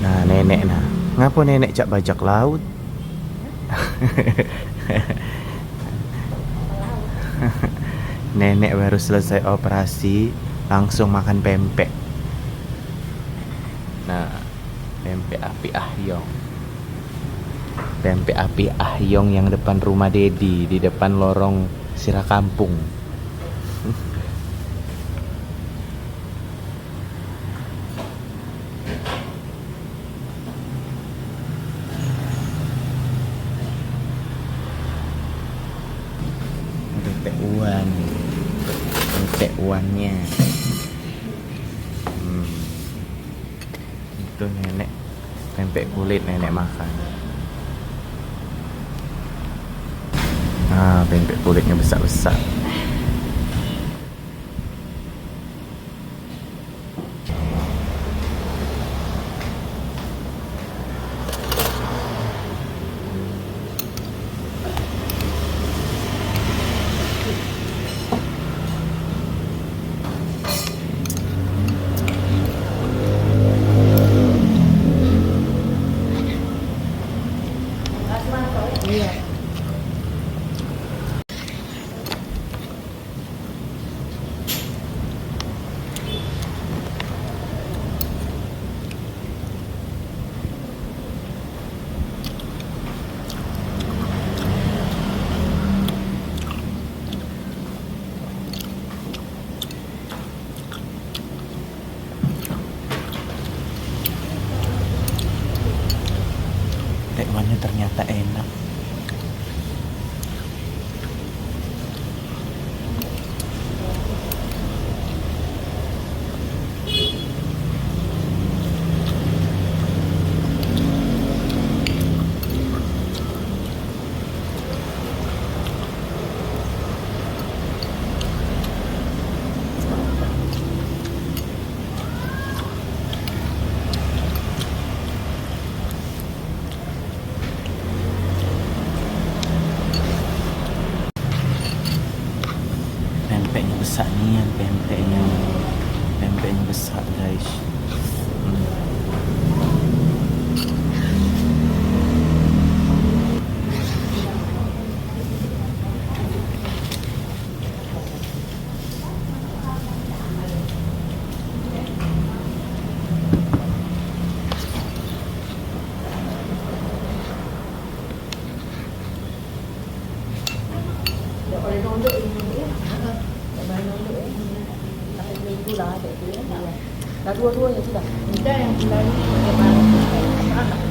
Nah, nenek nah. Ngapa nenek cak bajak laut? Nenek baru selesai operasi, langsung makan pempek. Nah, pempek api Ahyong. Pempek api Ahyong yang depan rumah Dedi, di depan lorong Sirakampung. Pempek uan. Pempek uannya. Itu nenek pempek kulit nenek makan. Nah, pempek kulitnya besar-besar. Iya. Tewannya ternyata enak. Pempeknya besar nih, yang pempeknya besar guys. Dah boleh nunduk ini ya. Dah boleh nunduk ya. Tak boleh itulah ada tu ya. Dah dua-duanya sudah. Kita yang bulan ni memang anak.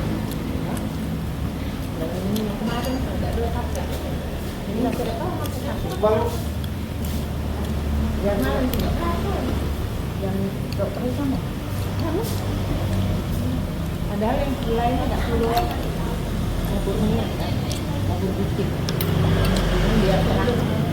Dan ini yang kemarin ada dua kakak. Ini nak berapa? Bang. Yang mana itu? Yang dokter sama. Padahal yang lainnya tak perlu. Mobil minyak kan? Mobil putih. Ini biasa.